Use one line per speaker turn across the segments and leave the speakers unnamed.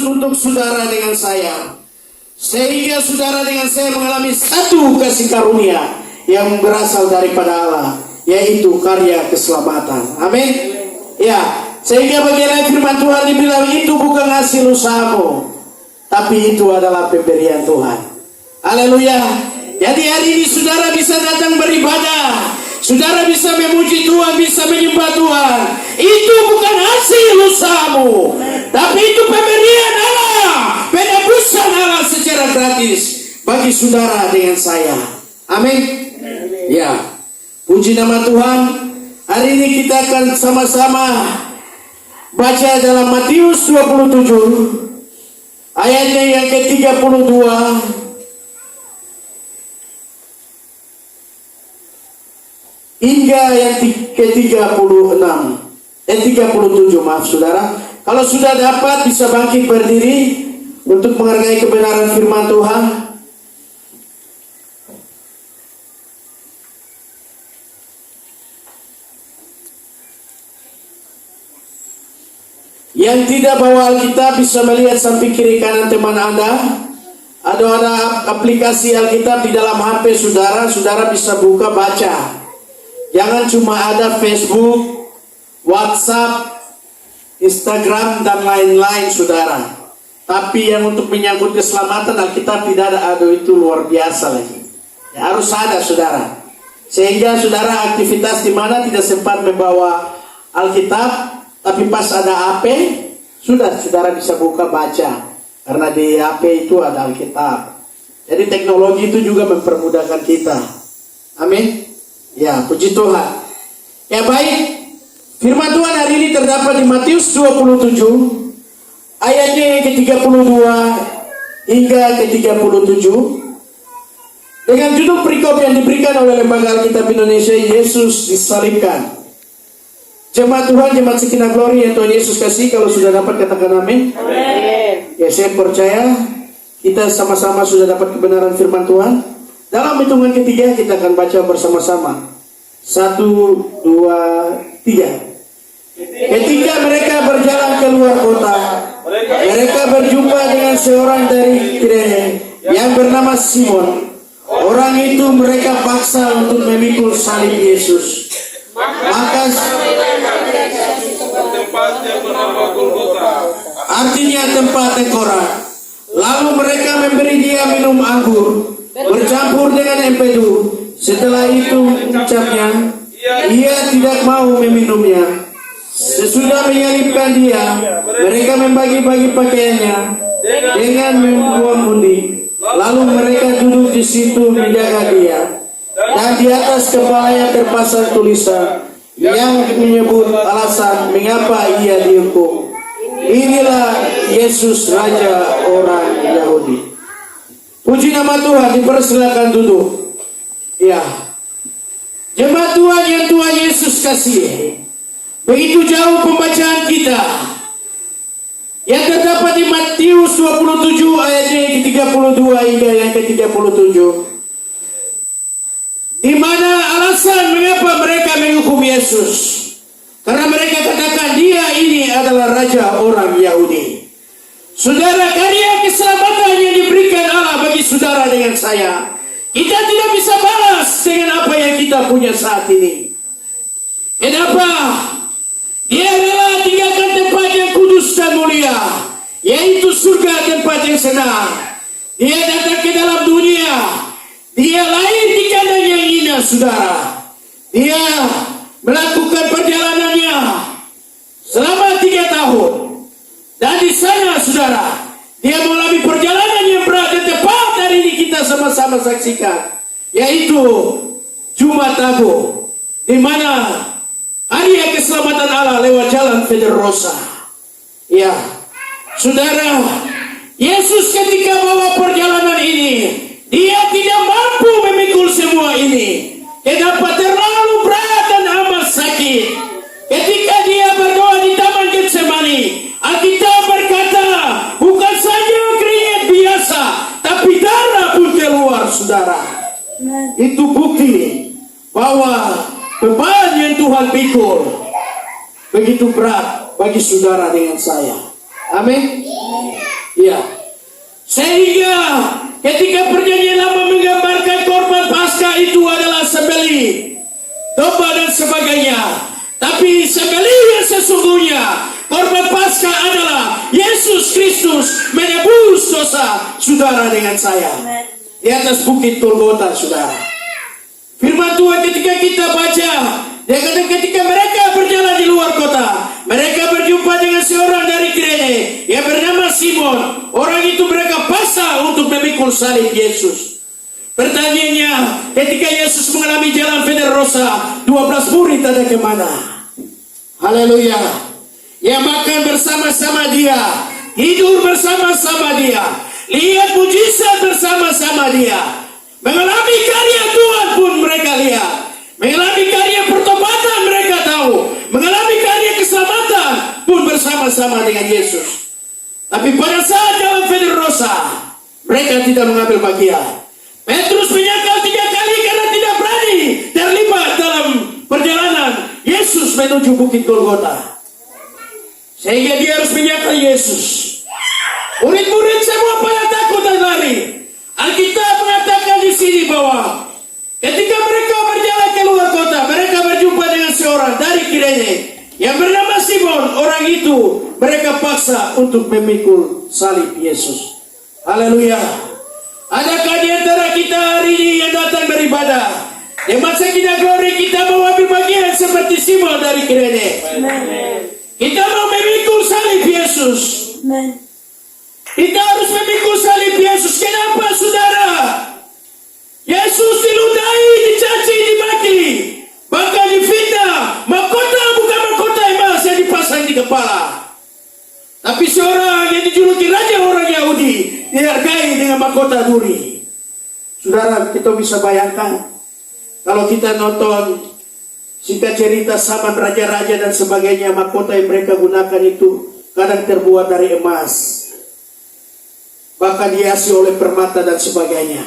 untuk saudara dengan saya, sehingga saudara dengan saya mengalami satu kasih karunia yang berasal daripada Allah, yaitu karya keselamatan. Amin. Ya, sehingga bagian firman Tuhan dibilang itu bukan hasil usahamu, tapi itu adalah pemberian Tuhan. Haleluya. Jadi hari ini saudara bisa datang beribadah, saudara bisa memuji Tuhan, bisa menyembah Tuhan. Itu bukan hasil usahamu, tapi itu pemberian Allah, penebusan Allah secara gratis bagi saudara dengan saya. Amin. Ya, puji nama Tuhan. Hari ini kita akan sama-sama baca dalam Matius 27 ayatnya yang ke-32 hingga yang ke-36 37, maaf saudara. Kalau sudah dapat bisa bangkit berdiri untuk menghargai kebenaran firman Tuhan. Yang tidak bawa Alkitab bisa melihat samping kiri kanan teman Anda. Ada aplikasi Alkitab di dalam HP saudara. Saudara bisa buka baca. Jangan cuma ada Facebook, WhatsApp, Instagram dan lain-lain saudara. Tapi yang untuk menyangkut keselamatan Alkitab tidak ada. Aduh, itu luar biasa lagi. Ya, harus ada saudara. Sehingga saudara aktivitas di mana tidak sempat membawa Alkitab, tapi pas ada HP, sudah saudara bisa buka baca. Karena di HP itu ada Alkitab. Jadi teknologi itu juga mempermudahkan kita. Amin. Ya, puji Tuhan. Ya baik, firman Tuhan hari ini terdapat di Matius 27 ayatnya yang ke-32 hingga ke-37 dengan judul perikop yang diberikan oleh Lembaga Alkitab Indonesia, Yesus disalibkan. Jemaat Tuhan, jemaat Shekinah Glory yang Tuhan Yesus kasih, kalau sudah dapat katakan amin. Amin. Ya, saya percaya kita sama-sama sudah dapat kebenaran firman Tuhan. Dalam hitungan ketiga kita akan baca bersama-sama. 1, 2, 3. Ketika mereka berjalan keluar kota, mereka berjumpa dengan seorang dari Kirene yang bernama Simon. Orang itu mereka paksa untuk memikul salib Yesus. Maka artinya tempat tengkorak. Lalu mereka memberi dia minum anggur bercampur dengan empedu. Setelah itu ucapnya, ia tidak mau meminumnya. Sesudah menyalibkan dia, mereka membagi-bagi pakaiannya dengan membuang undi. Lalu mereka duduk di situ menjaga dia. Dan di atas kepalanya terpasang tulisan yang menyebut alasan mengapa ia dihukum. Inilah Yesus, Raja orang Yahudi. Puji nama Tuhan, dipersilakan duduk. Ya, jemaat Tuhan yang Tuhan Yesus kasih. Begitu jauh pembacaan kita yang terdapat di Matius 27 ayatnya yang ke-32 hingga yang ke-37. Di mana alasan mengapa mereka menghukum Yesus? Karena mereka katakan dia ini adalah Raja orang Yahudi. Saudara, karya keselamatan yang diberikan Allah bagi saudara dengan saya, kita tidak bisa balas dengan apa yang kita punya saat ini. Kenapa? Dia adalah tinggalkan tempat yang kudus dan mulia, yaitu surga, tempat yang senang. Dia datang ke dalam dunia. Dia lahir di kandang yang indah, saudara. Dia melakukan perjalanannya selama 3 tahun. Dan di sana, saudara, dia mengalami perjalanan yang berat dan tepat hari ini kita sama-sama saksikan, yaitu Jumat Agung, di mana hari keselamatan Allah lewat jalan Federosa. Ya, saudara, Yesus ketika bawa perjalanan ini, dia tidak mampu memikul semua ini. Kenapa? Terlalu berat dan amat sakit. Ketika dia berdoa di Taman Getsemani, Alkitab berkata, bukan saja keringat biasa, tapi darah pun keluar, saudara. Itu bukti bahwa beban yang Tuhan pikul begitu berat bagi saudara dengan saya. Amin. Iya. Sehingga ketika perjanjian lama menggambarkan korban Paskah itu adalah sembelih, domba dan sebagainya. Tapi sembelih yang sesungguhnya, korban Paskah adalah Yesus Kristus menebus dosa saudara dengan saya di atas bukit Golgota, saudara. Firman Tuhan ketika kita baca, dia kata ketika mereka berjalan di luar kota, mereka berjumpa dengan seorang dari Kirene yang bernama Simon. Orang itu mereka paksa untuk memikul salib Yesus. Pertanyaannya, ketika Yesus mengalami jalan Federosa, 12 murid ada kemana? Haleluya. Yang makan bersama-sama dia, tidur bersama-sama dia, lihat mujizat bersama-sama dia. Mengalami karya Tuhan pun mereka lihat. Mengalami karya pertobatan mereka tahu. Mengalami karya keselamatan pun bersama-sama dengan Yesus. Tapi pada saat jalan Federosa, mereka tidak mengambil bagian. Petrus menyangkal 3 kali karena tidak berani terlibat dalam perjalanan Yesus menuju bukit Golgota. Sehingga dia harus menyangkal Yesus. Murid-murid semua pada takut dan lari. Alkitab mengatakan di sini bahwa ketika mereka berjalan ke luar kota, mereka berjumpa dengan seorang dari Kirene yang bernama Simon. Orang itu mereka paksa untuk memikul salib Yesus. Haleluya. Adakah di antara kita hari ini yang datang beribadah, di masa kita glory kita mau ambil bagian seperti Simon dari Kirene? Kita mau memikul salib Yesus. Kita harus memikul salib Yesus. Kenapa, saudara? Yesus diludahi, dicaci, dimaki, bahkan difitnah. Mahkota bukan mahkota emas yang dipasang di kepala, tapi seorang yang dijuluki raja orang Yahudi dihargai dengan mahkota duri. Saudara, kita bisa bayangkan kalau kita nonton singkat cerita Saman raja-raja dan sebagainya, mahkota yang mereka gunakan itu kadang terbuat dari emas, bahkan dihiasi oleh permata dan sebagainya.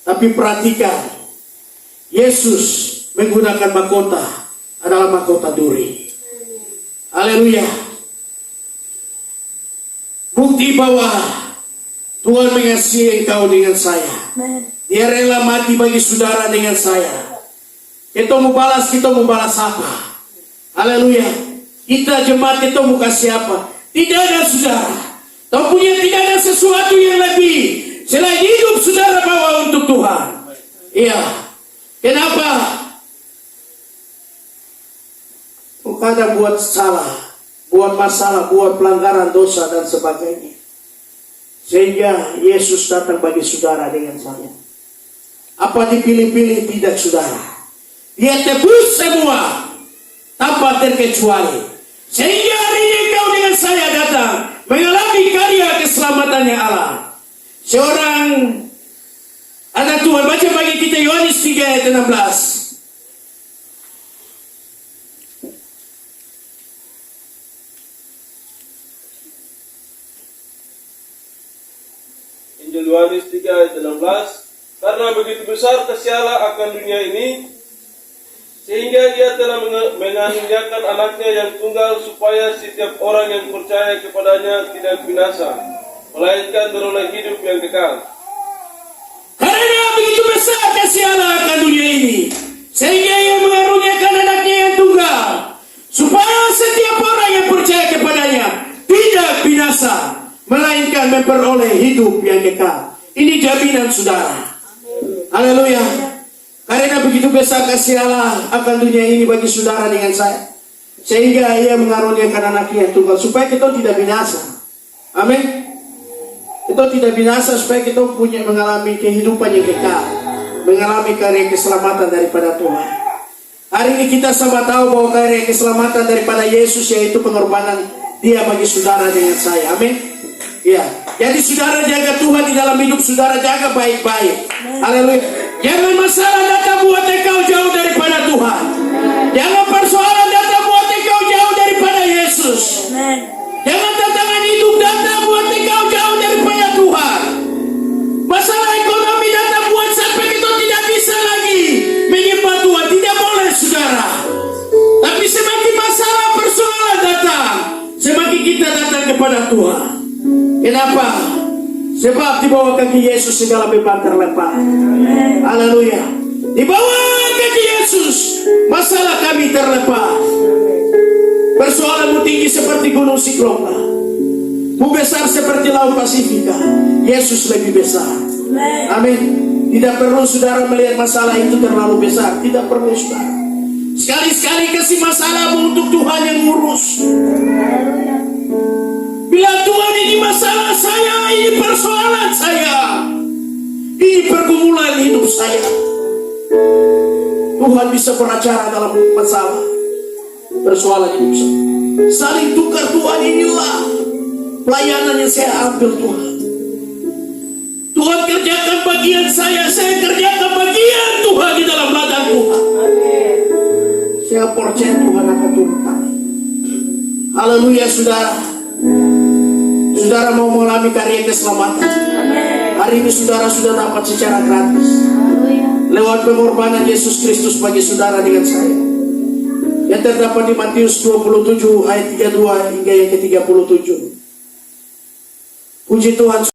Tapi perhatikan, Yesus menggunakan mahkota adalah mahkota duri. Haleluya. Bukti bahwa Tuhan mengasihi engkau dengan saya. Dia rela mati bagi saudara dengan saya. Kita mau balas apa? Haleluya. Kita jemaat kita mau kasih apa? Tidak ada, saudara. Kau punya tidak ada sesuatu yang lebih selain hidup saudara bawa untuk Tuhan. Iya. Kenapa? Kadang buat salah, buat masalah, buat pelanggaran dosa dan sebagainya. Sehingga Yesus datang bagi saudara dengan saya. Apa dipilih-pilih? Tidak, saudara. Dia tebus semua tanpa terkecuali. Sehingga hari ini kau dengan saya datang mengalami karya keselamatannya Allah. Seorang anak Tuhan baca bagi kita Yohanes 3 ayat 16.
Injil Yohanes 3 ayat 16. Karena begitu besar kasih Allah akan dunia ini, sehingga dia telah mengaruniakan anaknya yang tunggal, supaya setiap orang yang percaya kepadanya tidak binasa, melainkan beroleh hidup yang kekal.
Karena begitu besar kasih Allah akan dunia ini, sehingga ia mengaruniakan anaknya yang tunggal, supaya setiap orang yang percaya kepadanya tidak binasa, melainkan memperoleh hidup yang kekal. Ini jaminan saudara. Haleluya. Karena begitu besar kasih Allah akan dunia ini bagi saudara dengan saya, sehingga ia mengaruniakan anaknya yang tunggal, supaya kita tidak binasa. Amin. Kita tidak binasa, supaya kita punya mengalami kehidupan yang kekal, mengalami karya keselamatan daripada Tuhan. Hari ini kita sama tahu bahwa karya keselamatan daripada Yesus yaitu pengorbanan Dia bagi saudara dengan saya. Amin. Ya, jadi saudara jaga Tuhan di dalam hidup saudara, jaga baik-baik. Haleluya. Jangan masalah datang buat engkau jauh daripada Tuhan. Jangan persoalan datang buat engkau jauh daripada Yesus. Jangan tantangan hidup datang buat engkau jauh daripada Tuhan. Masalah ekonomi datang buat sampai kita tidak bisa lagi menyembah Tuhan. Tidak boleh, saudara. Tapi semakin masalah persoalan datang, semakin kita datang kepada Tuhan. Kenapa? Sebab di bawah kaki Yesus segala beban terlepas. Haleluya. Di bawah kaki Yesus masalah kami terlepas. Persoalanmu tinggi seperti gunung Siklopha, mu besar seperti laut Pasifika. Yesus lebih besar. Amin. Tidak perlu saudara melihat masalah itu terlalu besar. Tidak perlu saudara. Sekali-sekali kasih masalahmu untuk Tuhan yang ngurus. Bilang, Tuhan, ini masalah saya, ini persoalan saya, ini pergumulan hidup saya. Tuhan bisa beracara dalam masalah persoalan hidup saya. Saling tukar, Tuhan, inilah pelayanan yang saya ambil, Tuhan. Tuhan kerjakan bagian saya kerjakan bagian Tuhan di dalam ladang Tuhan. Saya percaya Tuhan akan turun tangan. Haleluya, saudara. Saudara mau mengalami karya keselamatan. Hari ini saudara sudah dapat secara gratis lewat pengorbanan Yesus Kristus bagi saudara dengan saya, yang terdapat di Matius 27 ayat 32 hingga yang ke-37. Puji Tuhan.